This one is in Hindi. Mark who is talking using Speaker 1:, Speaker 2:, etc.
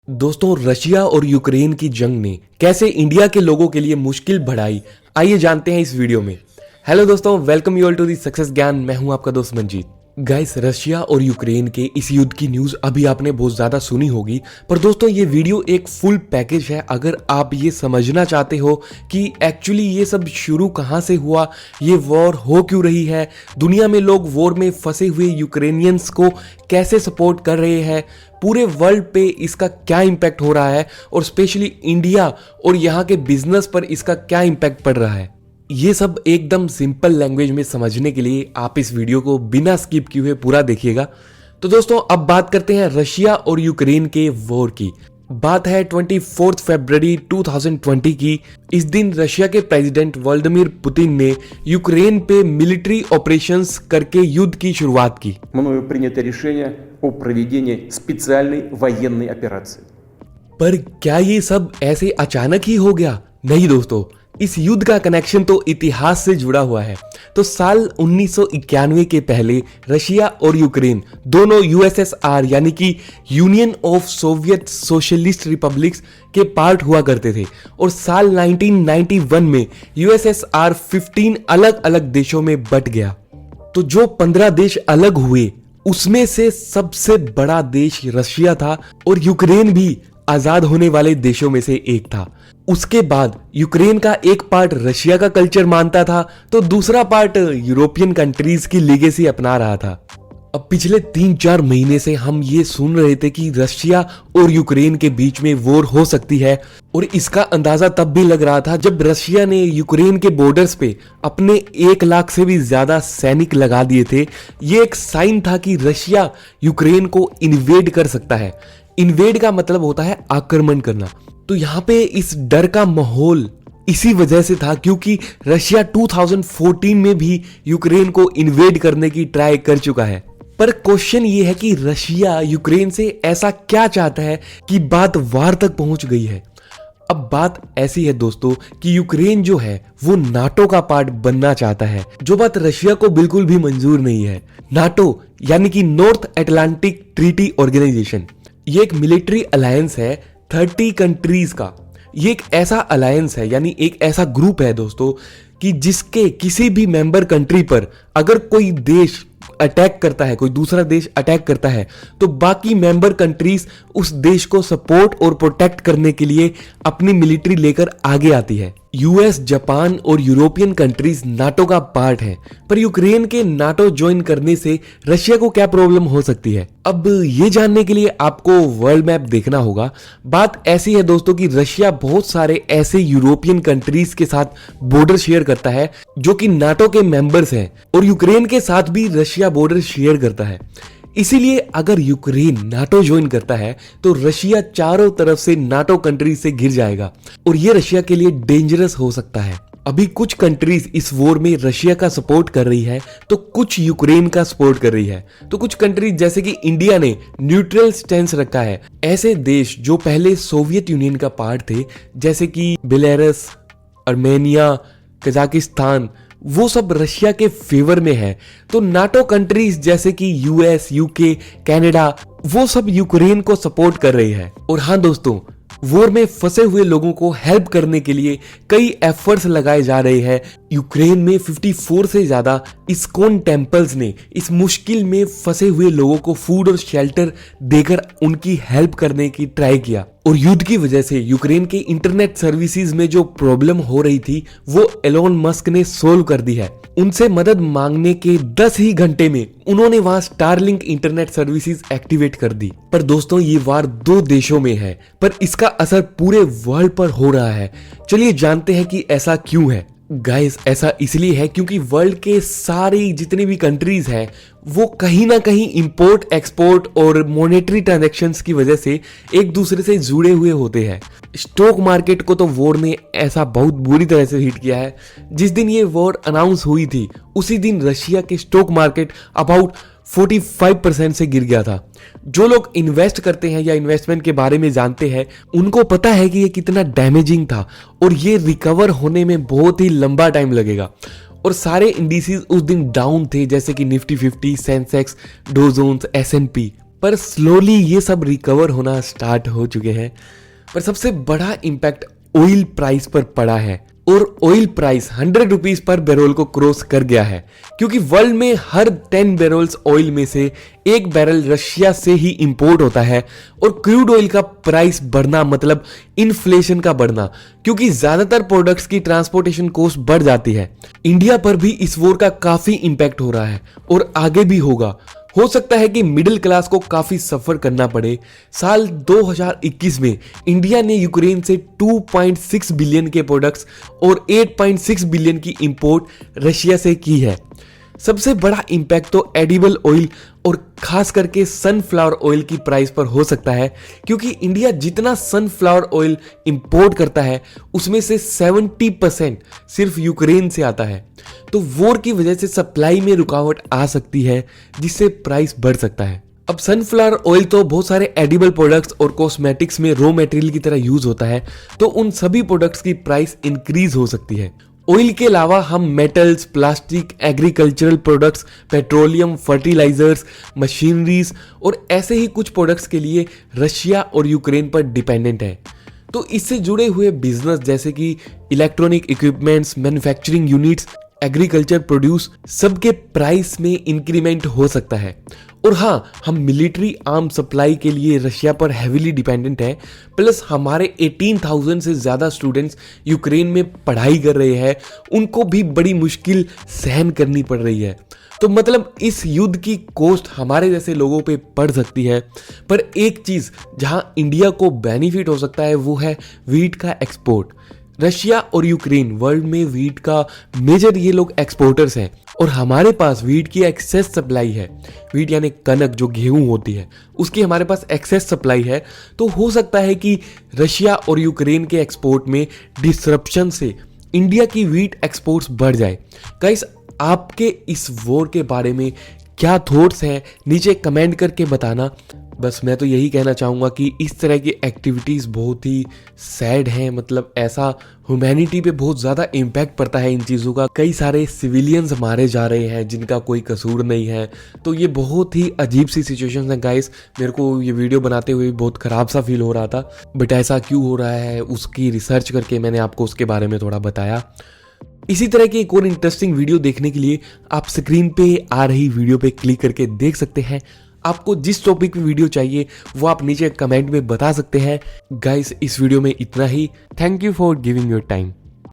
Speaker 1: दोस्तों, रशिया और यूक्रेन की जंग ने कैसे इंडिया के लोगों के लिए मुश्किल बढ़ाई, आइए जानते हैं इस वीडियो में। हेलो दोस्तों, welcome you all to the success Gyan. मैं हूं आपका दोस्त मंजीत। गाइस, रशिया और यूक्रेन के इस युद्ध की न्यूज अभी आपने बहुत ज्यादा सुनी होगी, पर दोस्तों ये वीडियो एक फुल पैकेज है। अगर आप ये समझना चाहते हो कि एक्चुअली ये सब शुरू कहां से हुआ, ये वॉर हो क्यों रही है, दुनिया में लोग वॉर में फंसे हुए यूक्रेनियंस को कैसे सपोर्ट कर रहे हैं, पूरे वर्ल्ड पे इसका क्या इम्पैक्ट हो रहा है और स्पेशली इंडिया और यहाँ के बिजनेस पर इसका क्या इम्पैक्ट पड़ रहा है, ये सब एकदम सिंपल लैंग्वेज में समझने के लिए आप इस वीडियो को बिना स्किप किए हुए पूरा देखिएगा। तो दोस्तों, अब बात करते हैं रशिया और यूक्रेन के वॉर की। बात है 24 फरवरी 2020 की। इस दिन रशिया के प्रेसिडेंट व्लादिमीर पुतिन ने यूक्रेन पे मिलिट्री ऑपरेशंस करके युद्ध की शुरुआत की।
Speaker 2: Мною принято решение о проведении специальной военной операции.
Speaker 1: पर क्या ये सब ऐसे अचानक ही हो गया? नहीं दोस्तों, इस युद्ध का कनेक्शन तो इतिहास से जुड़ा हुआ है। तो साल 1991 के पहले रशिया और यूक्रेन दोनों यूएसएसआर यानी कि union of Soviet socialist republics के पार्ट हुआ करते थे, और साल 1991 में यूएसएसआर 15 अलग अलग देशों में बट गया। तो जो 15 देश अलग हुए उसमें से सबसे बड़ा देश रशिया था और यूक्रेन भी आजाद होने वाले देशों में से एक था। उसके बाद यूक्रेन का एक पार्ट रशिया का कल्चर मानता था तो दूसरा पार्ट यूरोपियन कंट्रीज की लीगेसी अपना रहा था। अब पिछले 3-4 महीने से हम ये सुन रहे थे कि रशिया और यूक्रेन के बीच में वॉर हो सकती है, और इसका अंदाजा तब भी लग रहा था जब रशिया ने यूक्रेन के बॉर्डर्स पे अपने 1 लाख से भी ज्यादा सैनिक लगा दिए थे। ये एक साइन था कि रशिया यूक्रेन को इन्वेड कर सकता है। इन्वेड का मतलब होता है आक्रमण करना। तो यहाँ पे इस डर का माहौल इसी वजह से था क्योंकि रशिया 2014 में भी यूक्रेन को इन्वेड करने की ट्राई कर चुका है। पर क्वेश्चन ये है कि रशिया यूक्रेन से ऐसा क्या चाहता है कि बात वार तक पहुंच गई है। अब बात ऐसी है दोस्तों कि यूक्रेन जो है वो नाटो का पार्ट बनना चाहता है, जो बात रशिया को बिल्कुल भी मंजूर नहीं है। नाटो यानी कि नॉर्थ अटलांटिक ट्रीटी ऑर्गेनाइजेशन, ये एक मिलिट्री अलायंस है 30 कंट्रीज का। ये एक ऐसा अलायंस है यानी एक ऐसा ग्रुप है दोस्तों कि जिसके किसी भी मेंबर कंट्री पर अगर कोई देश अटैक करता है, कोई दूसरा देश अटैक करता है, तो बाकी मेंबर कंट्रीज उस देश को सपोर्ट और प्रोटेक्ट करने के लिए अपनी मिलिट्री लेकर आगे आती है। यूएस, जापान और यूरोपियन कंट्रीज नाटो का पार्ट है, पर यूक्रेन के नाटो ज्वाइन करने से रशिया को क्या प्रॉब्लम हो सकती है? अब ये जानने के लिए आपको वर्ल्ड मैप देखना होगा। बात ऐसी है दोस्तों कि रशिया बहुत सारे ऐसे यूरोपियन कंट्रीज के साथ बॉर्डर शेयर करता है जो कि नाटो के मेंबर्स हैं, और यूक्रेन के साथ भी रशिया बॉर्डर शेयर करता है। इसीलिए अगर यूक्रेन नाटो ज्वाइन करता है तो रशिया चारों तरफ से नाटो कंट्रीज से घिर जाएगा, और यह रशिया के लिए डेंजरस हो सकता है। अभी कुछ कंट्रीज इस वॉर में रशिया का सपोर्ट कर रही है तो कुछ यूक्रेन का सपोर्ट कर रही है। तो कुछ कंट्रीज जैसे कि इंडिया ने न्यूट्रल स्टैंस रखा है। ऐसे देश जो पहले सोवियत यूनियन का पार्ट थे जैसे कि बेलारूस, आर्मेनिया, कजाकिस्तान, वो सब रशिया के फेवर में है। तो नाटो कंट्रीज जैसे कि यूएस, यूके, कनाडा, वो सब यूक्रेन को सपोर्ट कर रही है। और हाँ दोस्तों, वॉर में फंसे हुए लोगों को हेल्प करने के लिए कई एफर्ट्स लगाए जा रहे हैं। यूक्रेन में 54 से ज्यादा इस्कॉन टेम्पल्स ने इस मुश्किल में फंसे हुए लोगों को फूड और शेल्टर देकर उनकी हेल्प करने की ट्राई किया। और युद्ध की वजह से यूक्रेन के इंटरनेट सर्विसेज में जो प्रॉब्लम हो रही थी वो एलोन मस्क ने सोल्व कर दी है। उनसे मदद मांगने के 10 ही घंटे में उन्होंने वहां स्टारलिंक इंटरनेट सर्विसेज एक्टिवेट कर दी। पर दोस्तों, ये वार 2 देशों में है, पर इसका असर पूरे वर्ल्ड पर हो रहा है। चलिए जानते हैं कि ऐसा क्यों है। गाइस, ऐसा इसलिए है क्योंकि वर्ल्ड के सारी जितनी भी कंट्रीज हैं वो कहीं ना कहीं इंपोर्ट, एक्सपोर्ट और मॉनेटरी ट्रांजैक्शंस की वजह से एक दूसरे से जुड़े हुए होते हैं। स्टॉक मार्केट को तो वॉर ने ऐसा बहुत बुरी तरह से हिट किया है। जिस दिन ये वॉर अनाउंस हुई थी उसी दिन रशिया के स्टॉक मार्केट अबाउट 45% से गिर गया था। जो लोग इन्वेस्ट करते हैं या इन्वेस्टमेंट के बारे में जानते हैं उनको पता है कि ये कितना डैमेजिंग था, और ये रिकवर होने में बहुत ही लंबा टाइम लगेगा। और सारे इंडिसेस उस दिन डाउन थे जैसे कि Nifty 50, Sensex, dough Jones, S&P। पर स्लोली ये सब रिकवर होना स्टार्ट हो चुके हैं। पर सबसे बड़ा इम्पैक्ट ऑयल प्राइस पर पड़ा है और oil price 100 rupees per barrel को क्रॉस कर गया है, क्योंकि वर्ल्ड में हर 10 बैरल्स ऑयल में से 1 बैरल रशिया से ही इंपोर्ट होता है। और क्रूड ऑयल का प्राइस बढ़ना मतलब इन्फ्लेशन का बढ़ना, क्योंकि ज्यादातर प्रोडक्ट्स की ट्रांसपोर्टेशन कॉस्ट बढ़ जाती है। इंडिया पर भी इस वॉर का काफी इंपैक्ट हो रहा है और आगे भी होगा। हो सकता है कि मिडिल क्लास को काफी सफर करना पड़े। साल 2021 में इंडिया ने यूक्रेन से 2.6 बिलियन के प्रोडक्ट्स और 8.6 बिलियन की इंपोर्ट रशिया से की है। सबसे बड़ा इंपैक्ट तो एडिबल ऑयल और खास करके सनफ्लावर ऑयल की प्राइस पर हो सकता है, क्योंकि इंडिया जितना सनफ्लावर ऑयल इंपोर्ट करता है उसमें से 70% सिर्फ यूक्रेन से आता है। तो वॉर की वजह से सप्लाई में रुकावट आ सकती है, जिससे प्राइस बढ़ सकता है। अब सनफ्लावर ऑयल तो बहुत सारे एडिबल प्रोडक्ट्स और कॉस्मेटिक्स में रॉ मटेरियल की तरह यूज होता है, तो उन सभी प्रोडक्ट्स की प्राइस इंक्रीज हो सकती है। ऑयल के अलावा हम metals, plastic, agricultural products, petroleum, fertilisers, machineries और ऐसे ही कुछ प्रोडक्ट्स के लिए रशिया और यूक्रेन पर डिपेंडेंट है। तो इससे जुड़े हुए बिजनेस जैसे कि electronic equipments, manufacturing units, agriculture produce, सबके प्राइस में इंक्रीमेंट हो सकता है। और हाँ, हम मिलिट्री आर्म सप्लाई के लिए रशिया पर हेविली डिपेंडेंट है। प्लस हमारे 18,000 से ज़्यादा स्टूडेंट्स यूक्रेन में पढ़ाई कर रहे हैं, उनको भी बड़ी मुश्किल सहन करनी पड़ रही है। तो मतलब इस युद्ध की कॉस्ट हमारे जैसे लोगों पे पड़ सकती है। पर एक चीज़ जहां इंडिया को बेनिफिट हो सकता है वो है वीट का एक्सपोर्ट। रशिया और यूक्रेन वर्ल्ड में वीट का मेजर ये लोग एक्सपोर्टर्स हैं और हमारे पास वीट की एक्सेस सप्लाई है। वीट यानी कनक जो गेहूं होती है, उसकी हमारे पास एक्सेस सप्लाई है। तो हो सकता है कि रशिया और यूक्रेन के एक्सपोर्ट में डिसरप्शन से इंडिया की वीट एक्सपोर्ट्स बढ़ जाए। गाइस, आपके इस वॉर के बारे में क्या थॉट्स हैं नीचे कमेंट करके बताना। बस मैं तो यही कहना चाहूँगा कि इस तरह की एक्टिविटीज़ बहुत ही सैड हैं। मतलब ऐसा ह्यूमैनिटी पे बहुत ज़्यादा इम्पैक्ट पड़ता है इन चीज़ों का। कई सारे सिविलियंस मारे जा रहे हैं जिनका कोई कसूर नहीं है। तो ये बहुत ही अजीब सी सिचुएशन है गाइस। मेरे को ये वीडियो बनाते हुए बहुत ख़राब सा फील हो रहा था, बट ऐसा क्यों हो रहा है उसकी रिसर्च करके मैंने आपको उसके बारे में थोड़ा बताया। इसी तरह की एक और इंटरेस्टिंग वीडियो देखने के लिए आप स्क्रीन पे आ रही वीडियो पे क्लिक करके देख सकते हैं। आपको जिस टॉपिक पे वीडियो चाहिए वो आप नीचे कमेंट में बता सकते हैं। गाइस, इस वीडियो में इतना ही। Thank you for giving your time.